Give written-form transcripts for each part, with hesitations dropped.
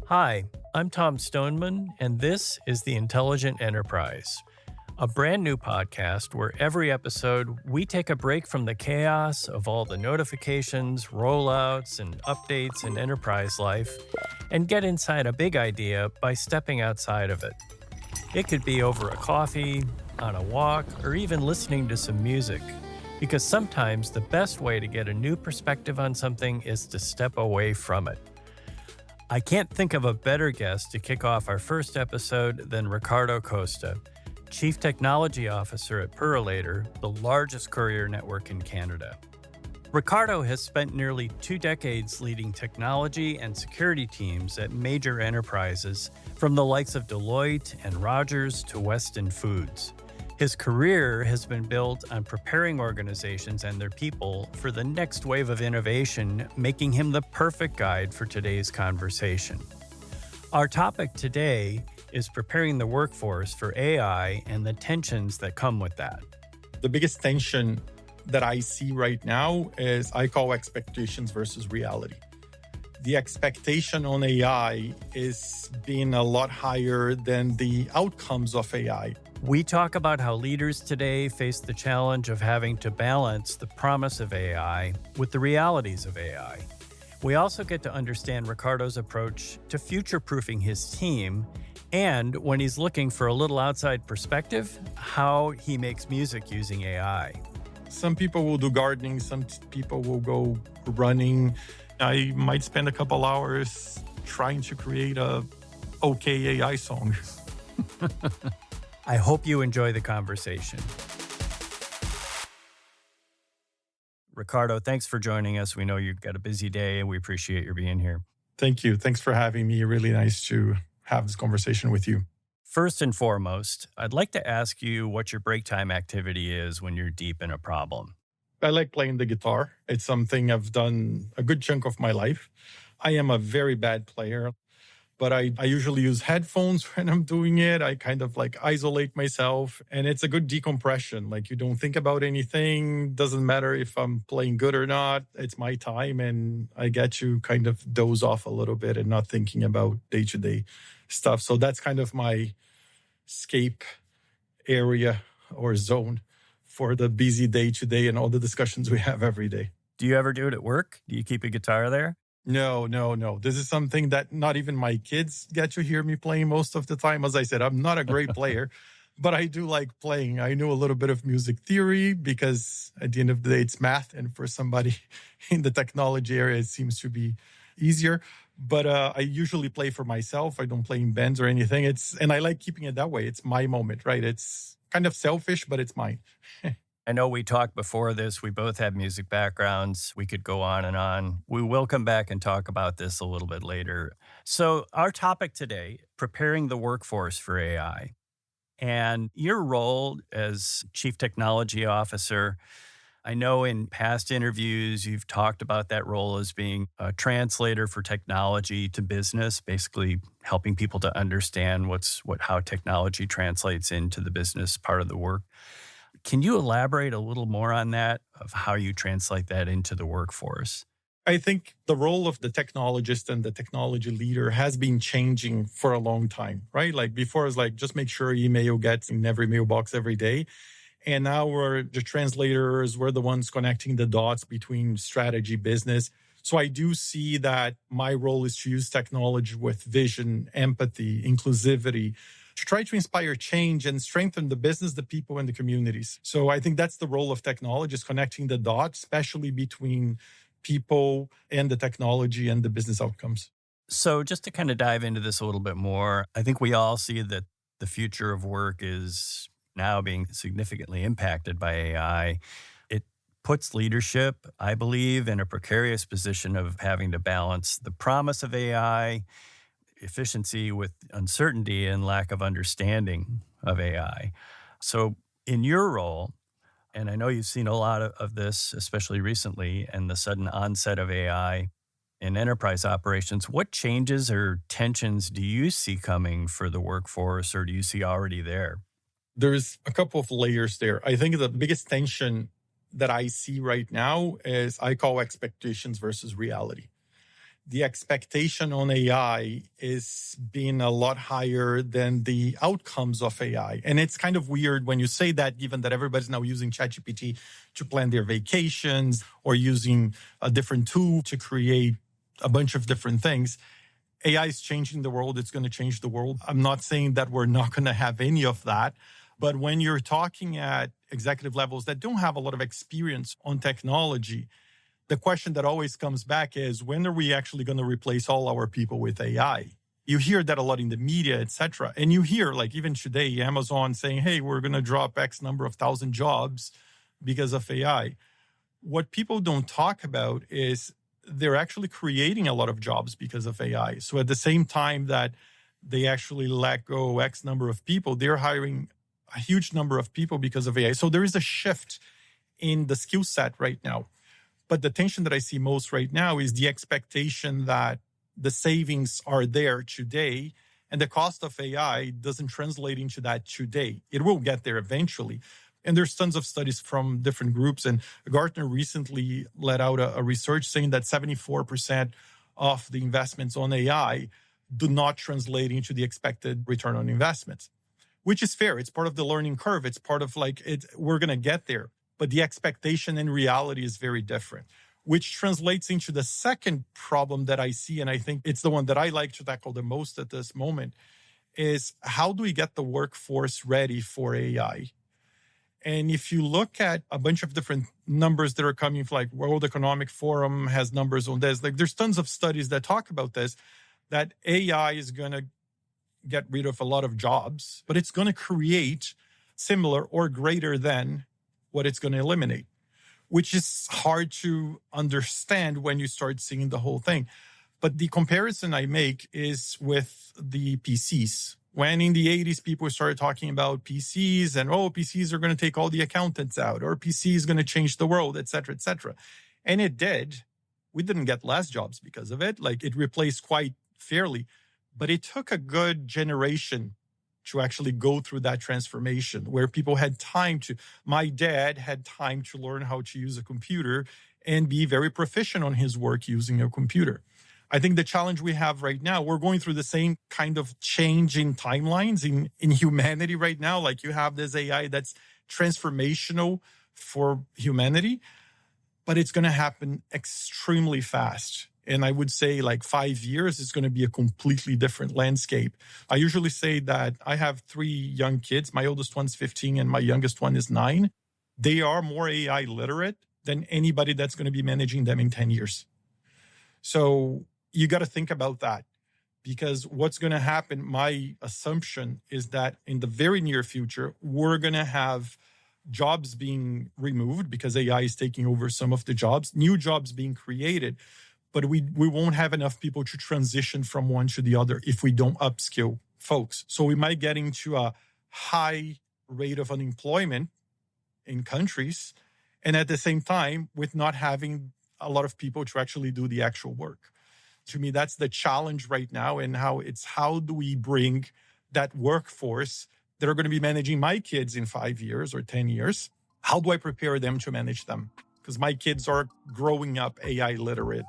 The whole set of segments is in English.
Hi, I'm Tom Stoneman, and this is The Intelligent Enterprise, a brand new podcast where every episode we take a break from the chaos of all the notifications, rollouts, and updates in enterprise life and get inside a big idea by stepping outside of it. It could be over a coffee, on a walk, or even listening to some music, because sometimes the best way to get a new perspective on something is to step away from it. I can't think of a better guest to kick off our first episode than Ricardo Costa, Chief Technology Officer at Purolator, the largest courier network in Canada. Ricardo has spent nearly 2 decades leading technology and security teams at major enterprises, from the likes of Deloitte and Rogers to Weston Foods. His career has been built on preparing organizations and their people for the next wave of innovation, making him the perfect guide for today's conversation. Our topic today is preparing the workforce for AI and the tensions that come with that. The biggest tension that I see right now is I call expectations versus reality. The expectation on AI is being a lot higher than the outcomes of AI. We talk about how leaders today face the challenge of having to balance the promise of AI with the realities of AI. We also get to understand Ricardo's approach to future-proofing his team, and when he's looking for a little outside perspective, how he makes music using AI. Some people will do gardening, some people will go running. I might spend a couple hours trying to create a okay AI song. I hope you enjoy the conversation. Ricardo, thanks for joining us. We know you've got a busy day and we appreciate your being here. Thank you. Thanks for having me. Really nice to have this conversation with you. First and foremost, I'd like to ask you what your break time activity is when you're deep in a problem. I like playing the guitar. It's something I've done a good chunk of my life. I am a very bad player, but I usually use headphones when I'm doing it. I kind of isolate myself, and it's a good decompression. You don't think about anything. Doesn't matter if I'm playing good or not. It's my time, and I get to kind of doze off a little bit and not thinking about day-to-day stuff. So that's kind of my escape area or zone for the busy day-to-day and all the discussions we have every day. Do you ever do it at work? Do you keep a guitar there? No. This is something that not even my kids get to hear me playing most of the time. As I said, I'm not a great player, but I do like playing. I know a little bit of music theory because at the end of the day, it's math. And for somebody in the technology area, it seems to be easier. But I usually play for myself. I don't play in bands or anything. And I like keeping it that way. It's my moment, right? It's kind of selfish, but it's mine. I know we talked before this. We both have music backgrounds. We could go on and on. We will come back and talk about this a little bit later. So our topic today, preparing the workforce for AI. And your role as Chief Technology Officer, I know in past interviews, you've talked about that role as being a translator for technology to business, basically helping people to understand how technology translates into the business part of the work. Can you elaborate a little more on that, of how you translate that into the workforce? I think the role of the technologist and the technology leader has been changing for a long time, right? Before it was just make sure email gets in every mailbox every day. And now we're the translators, we're the ones connecting the dots between strategy, business. So I do see that my role is to use technology with vision, empathy, inclusivity, to try to inspire change and strengthen the business, the people, and the communities. So I think that's the role of technology, is connecting the dots, especially between people and the technology and the business outcomes. So just to kind of dive into this a little bit more, I think we all see that the future of work is now being significantly impacted by AI. It puts leadership, I believe, in a precarious position of having to balance the promise of AI, efficiency with uncertainty and lack of understanding of AI. So in your role, and I know you've seen a lot of this, especially recently, and the sudden onset of AI in enterprise operations, what changes or tensions do you see coming for the workforce, or do you see already there? There's a couple of layers there. I think the biggest tension that I see right now is I call expectations versus reality. the expectation on AI is being a lot higher than the outcomes of AI. And it's kind of weird when you say that, given that everybody's now using ChatGPT to plan their vacations or using a different tool to create a bunch of different things. AI is changing the world. It's going to change the world. I'm not saying that we're not going to have any of that. But when you're talking at executive levels that don't have a lot of experience on technology, the question that always comes back is, when are we actually going to replace all our people with AI? You hear that a lot in the media, et cetera. And you hear, like even today, Amazon saying, hey, we're going to drop X number of thousand jobs because of AI. What people don't talk about is they're actually creating a lot of jobs because of AI. So at the same time that they actually let go X number of people, they're hiring a huge number of people because of AI. So there is a shift in the skill set right now. But the tension that I see most right now is the expectation that the savings are there today and the cost of AI doesn't translate into that today. It will get there eventually. And there's tons of studies from different groups. And Gartner recently let out a research saying that 74% of the investments on AI do not translate into the expected return on investments, which is fair. It's part of the learning curve. It's part of we're going to get there. But the expectation and reality is very different, which translates into the second problem that I see, and I think it's the one that I like to tackle the most at this moment, is how do we get the workforce ready for AI? And if you look at a bunch of different numbers that are coming from, like World Economic Forum has numbers on this, like there's tons of studies that talk about this, that AI is going to get rid of a lot of jobs, but it's going to create similar or greater than what it's going to eliminate, which is hard to understand when you start seeing the whole thing. But the comparison I make is with the PCs. When in the 80s, people started talking about PCs and, PCs are going to take all the accountants out, or PC is going to change the world, et cetera, et cetera. And it did. We didn't get less jobs because of it. Like, it replaced quite fairly, but it took a good generation to actually go through that transformation where people had time to, my dad had time to learn how to use a computer and be very proficient on his work using a computer. I think the challenge we have right now, we're going through the same kind of change in timelines in humanity right now. Like, you have this AI that's transformational for humanity, but it's going to happen extremely fast. And I would say 5 years is going to be a completely different landscape. I usually say that I have 3 young kids. My oldest one's 15 and my youngest one is 9. They are more AI literate than anybody that's going to be managing them in 10 years. So you got to think about that, because what's going to happen, my assumption is that in the very near future, we're going to have jobs being removed because AI is taking over some of the jobs, new jobs being created. But we won't have enough people to transition from one to the other if we don't upskill folks. So we might get into a high rate of unemployment in countries, and at the same time, with not having a lot of people to actually do the actual work. To me, that's the challenge right now, and how do we bring that workforce that are going to be managing my kids in 5 years or 10 years? How do I prepare them to manage them? Because my kids are growing up AI literate.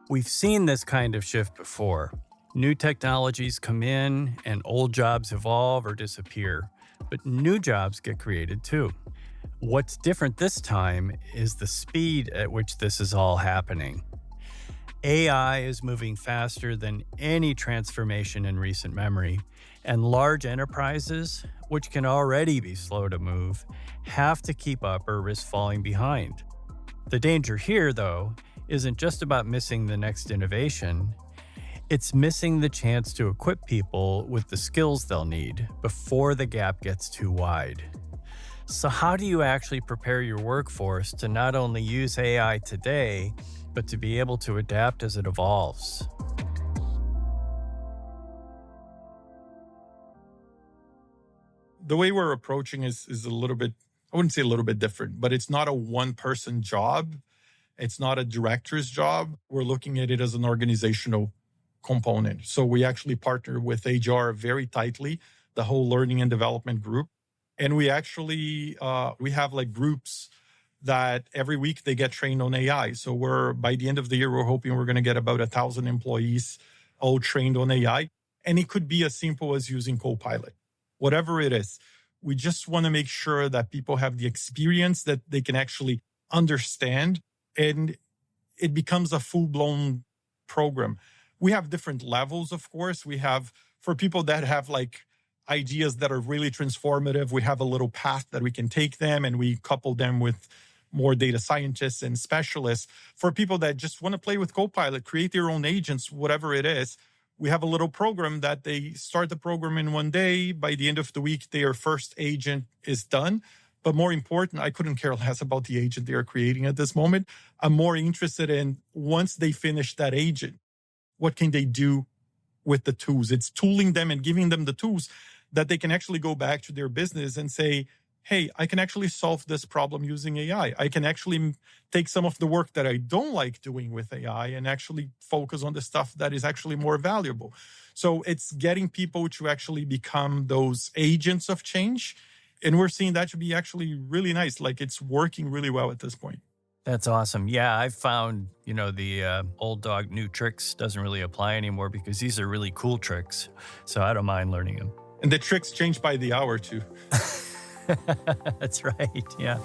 We've seen this kind of shift before. New technologies come in and old jobs evolve or disappear, but new jobs get created too. What's different this time is the speed at which this is all happening. AI is moving faster than any transformation in recent memory, and large enterprises, which can already be slow to move, have to keep up or risk falling behind. The danger here, though, isn't just about missing the next innovation. It's missing the chance to equip people with the skills they'll need before the gap gets too wide. So how do you actually prepare your workforce to not only use AI today, but to be able to adapt as it evolves? The way we're approaching is a little bit, I wouldn't say a little bit different, but it's not a one-person job. It's not a director's job. We're looking at it as an organizational component. So we actually partner with HR very tightly, the whole learning and development group. And we actually, we have groups that every week they get trained on AI. So by the end of the year, we're hoping we're going to get about 1,000 employees all trained on AI. And it could be as simple as using Copilot, whatever it is. We just want to make sure that people have the experience that they can actually understand, and it becomes a full-blown program. We have different levels, of course. We have, for people that have like ideas that are really transformative, we have a little path that we can take them, and we couple them with more data scientists and specialists. For people that just want to play with Copilot, create their own agents, whatever it is, we have a little program that they start the program in one day. By the end of the week, their first agent is done. But more important, I couldn't care less about the agent they are creating at this moment. I'm more interested in, once they finish that agent, what can they do with the tools? It's tooling them and giving them the tools that they can actually go back to their business and say, hey, I can actually solve this problem using AI. I can actually take some of the work that I don't like doing with AI and actually focus on the stuff that is actually more valuable. So it's getting people to actually become those agents of change. And we're seeing that to be actually really nice. Like, it's working really well at this point. That's awesome. Yeah, I've found, the old dog, new tricks doesn't really apply anymore because these are really cool tricks. So I don't mind learning them. And the tricks change by the hour too. That's right. Yeah.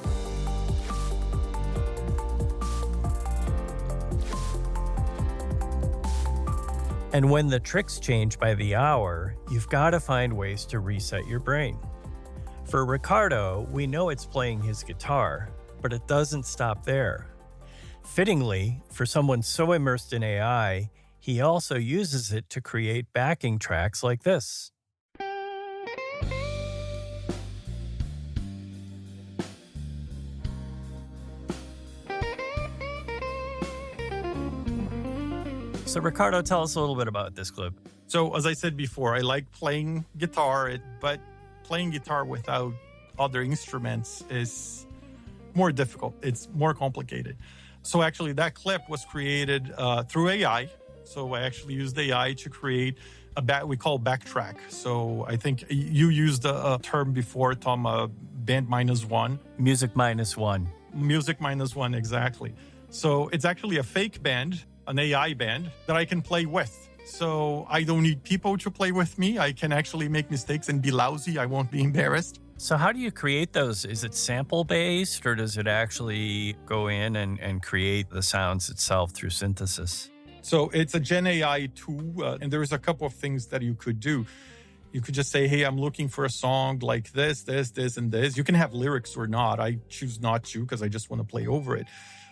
And when the tricks change by the hour, you've got to find ways to reset your brain. For Ricardo, we know it's playing his guitar, but it doesn't stop there. Fittingly, for someone so immersed in AI, he also uses it to create backing tracks like this. So Ricardo, tell us a little bit about this clip. So as I said before, I like playing guitar, but playing guitar without other instruments is more difficult. It's more complicated. So actually that clip was created through AI. So I actually used AI to create we call backtrack. So I think you used a term before, Tom, band -1. Music -1. Music -1, exactly. So it's actually a fake band, an AI band that I can play with. So I don't need people to play with me. I can actually make mistakes and be lousy. I won't be embarrassed. So how do you create those? Is it sample-based, or does it actually go in and create the sounds itself through synthesis? So it's a Gen AI tool, and there's a couple of things that you could do. You could just say, hey, I'm looking for a song like this, and this. You can have lyrics or not. I choose not to because I just want to play over it.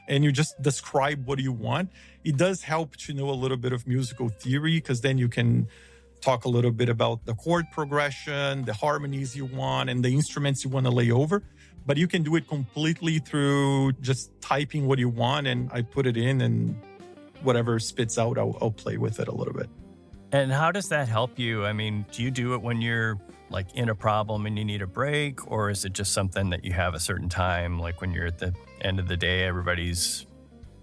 And you just describe what you want. It does help to know a little bit of musical theory, because then you can talk a little bit about the chord progression, the harmonies you want, and the instruments you want to lay over. But you can do it completely through just typing what you want, and I put it in, and whatever spits out, I'll play with it a little bit. And how does that help you? I mean, do you do it when you're like in a problem and you need a break, or is it just something that you have a certain time, like when you're at the end of the day, everybody's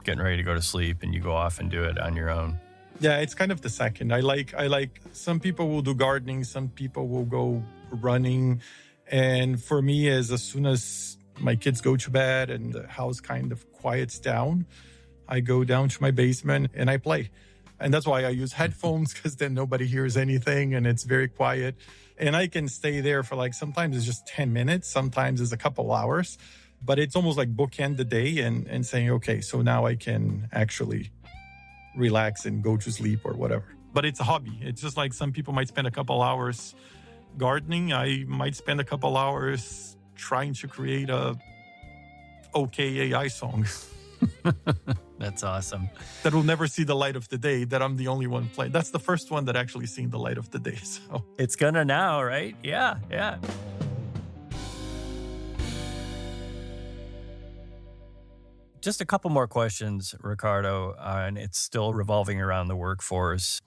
getting ready to go to sleep and you go off and do it on your own? Yeah, it's kind of the second. I like some people will do gardening, some people will go running. And for me, as soon as my kids go to bed and the house kind of quiets down, I go down to my basement and I play. And that's why I use headphones, because then nobody hears anything and it's very quiet. And I can stay there for sometimes it's just 10 minutes, sometimes it's a couple hours, but it's almost like bookend the day and saying, okay, so now I can actually relax and go to sleep or whatever. But it's a hobby. It's just like some people might spend a couple hours gardening. I might spend a couple hours trying to create a okay AI song. That's awesome. That will never see the light of the day, that I'm the only one playing. That's the first one that actually seen the light of the day. So it's gonna now, right? Yeah. Just a couple more questions, Ricardo, and it's still revolving around the workforce.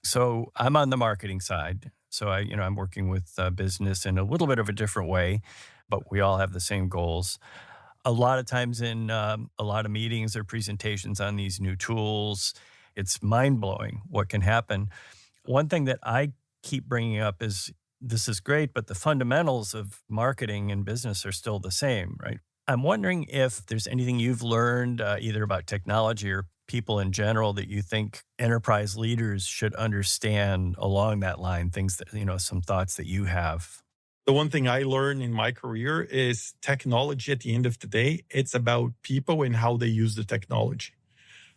So I'm on the marketing side. So I'm working with business in a little bit of a different way, but we all have the same goals. A lot of times in a lot of meetings or presentations on these new tools, it's mind-blowing what can happen. One thing that I keep bringing up is, this is great, but the fundamentals of marketing and business are still the same, right? I'm wondering if there's anything you've learned either about technology or people in general that you think enterprise leaders should understand along that line, things that, some thoughts that you have. The one thing I learned in my career is technology at the end of the day, it's about people and how they use the technology.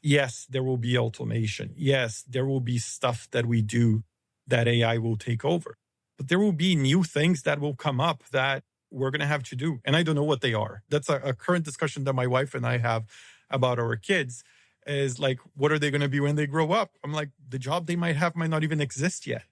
Yes, there will be automation. Yes, there will be stuff that we do that AI will take over. But there will be new things that will come up that we're going to have to do. And I don't know what they are. That's a current discussion that my wife and I have about our kids is like, what are they going to be when they grow up? I'm like, the job they might have might not even exist yet.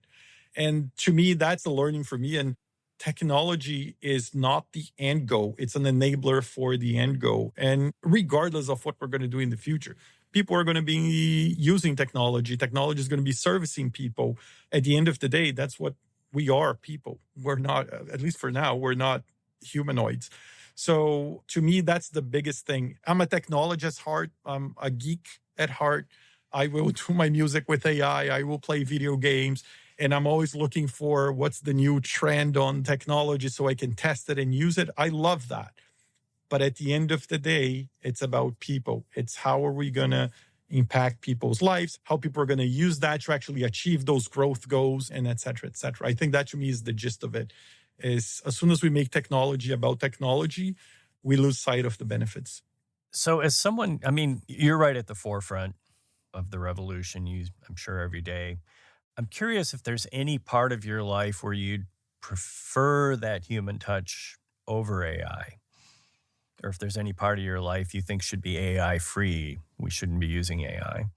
And to me, that's a learning for me. And technology is not the end goal. It's an enabler for the end goal. And regardless of what we're going to do in the future, people are going to be using technology. Technology is going to be servicing people. At the end of the day, that's what we are, people. We're not, at least for now, we're not humanoids. So to me, that's the biggest thing. I'm a technologist at heart. I'm a geek at heart. I will do my music with AI. I will play video games. And I'm always looking for what's the new trend on technology so I can test it and use it. I love that. But at the end of the day, it's about people. It's how are we going to impact people's lives, how people are going to use that to actually achieve those growth goals, and et cetera, et cetera. I think that to me is the gist of it, is as soon as we make technology about technology, we lose sight of the benefits. So as someone, I mean, you're right at the forefront of the revolution, I'm sure every day. I'm curious if there's any part of your life where you'd prefer that human touch over AI, or if there's any part of your life you think should be AI free, we shouldn't be using AI.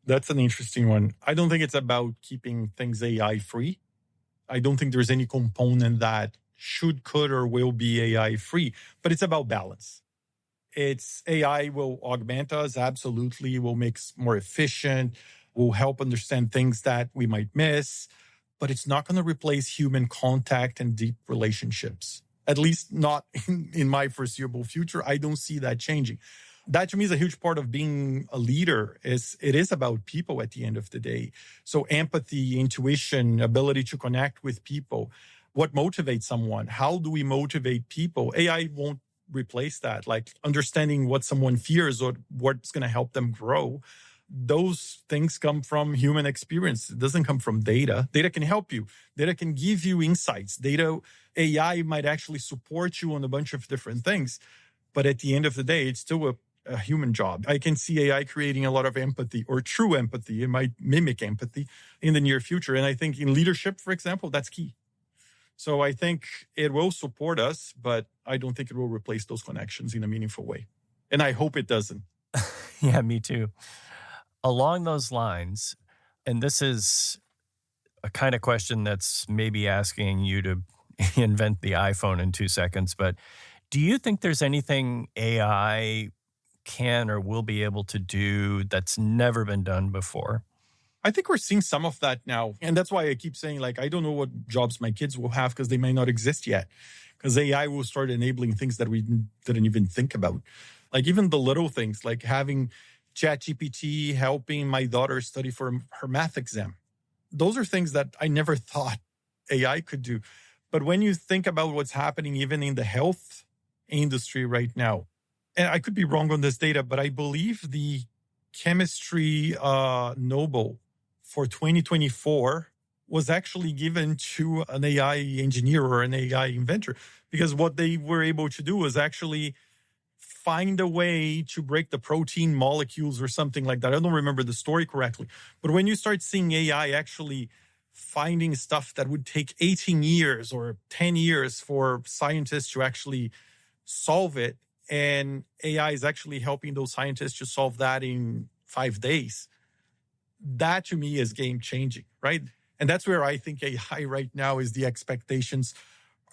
That's an interesting one. I don't think it's about keeping things AI free. I don't think there's any component that should, could, or will be AI free, but it's about balance. It's AI will augment us, absolutely, will make us more efficient, will help understand things that we might miss, but it's not going to replace human contact and deep relationships. At least not in my foreseeable future. I don't see that changing. That to me is a huge part of being a leader. It is about people at the end of the day. So empathy, intuition, ability to connect with people. What motivates someone? How do we motivate people? AI won't replace that. Like understanding what someone fears or what's going to help them grow. Those things come from human experience. It doesn't come from data. Data can help you. Data can give you insights. AI might actually support you on a bunch of different things. But at the end of the day, it's still a human job. I can see AI creating a lot of empathy or true empathy. It might mimic empathy in the near future. And I think in leadership, for example, that's key. So I think it will support us, but I don't think it will replace those connections in a meaningful way. And I hope it doesn't. Yeah, me too. Along those lines, and this is a kind of question that's maybe asking you to invent the iPhone in 2 seconds, but do you think there's anything AI can or will be able to do that's never been done before? I think we're seeing some of that now. And that's why I keep saying, like, I don't know what jobs my kids will have because they may not exist yet. Because AI will start enabling things that we didn't even think about. Like even the little things, like having ChatGPT helping my daughter study for her math exam. Those are things that I never thought AI could do. But when you think about what's happening even in the health industry right now, and I could be wrong on this data, but I believe the chemistry Nobel for 2024 was actually given to an AI engineer or an AI inventor, because what they were able to do was actually find a way to break the protein molecules or something like that. I don't remember the story correctly. But when you start seeing AI actually finding stuff that would take 18 years or 10 years for scientists to actually solve it, and AI is actually helping those scientists to solve that in 5 days, that to me is game changing, right? And that's where I think AI right now is the expectations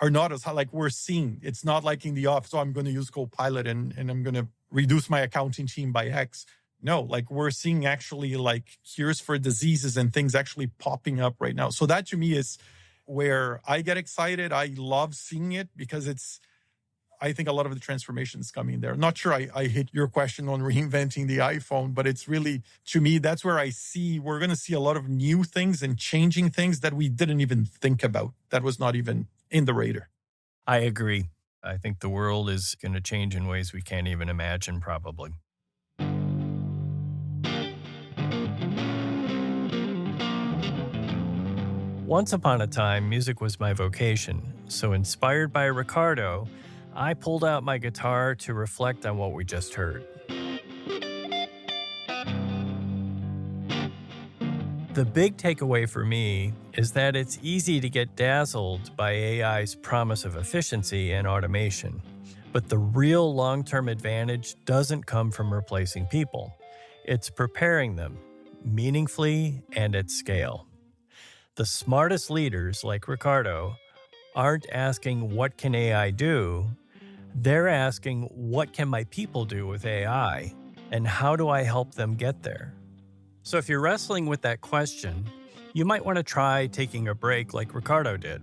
are not as high, like we're seeing. It's not like in the office, I'm going to use Copilot and I'm going to reduce my accounting team by X. No, like we're seeing actually like cures for diseases and things actually popping up right now. So that to me is where I get excited. I love seeing it because I think a lot of the transformation is coming there. Not sure I hit your question on reinventing the iPhone, but it's really, to me, that's where I see we're going to see a lot of new things and changing things that we didn't even think about. That was not even in the radar. I agree. I think the world is going to change in ways we can't even imagine, probably. Once upon a time, music was my vocation, so inspired by Ricardo, I pulled out my guitar to reflect on what we just heard. The big takeaway for me is that it's easy to get dazzled by AI's promise of efficiency and automation, but the real long-term advantage doesn't come from replacing people. It's preparing them, meaningfully and at scale. The smartest leaders, like Ricardo, aren't asking, what can AI do? They're asking, what can my people do with AI? And how do I help them get there? So if you're wrestling with that question, you might want to try taking a break like Ricardo did.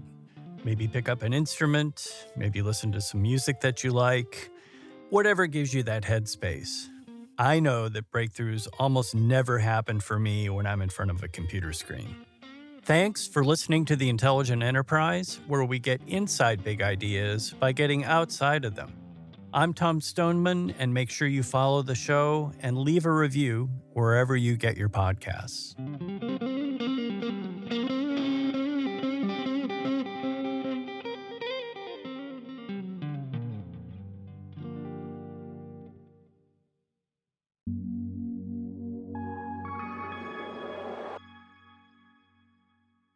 Maybe pick up an instrument, maybe listen to some music that you like, whatever gives you that headspace. I know that breakthroughs almost never happen for me when I'm in front of a computer screen. Thanks for listening to The Intelligent Enterprise, where we get inside big ideas by getting outside of them. I'm Tom Stoneman, and make sure you follow the show and leave a review wherever you get your podcasts.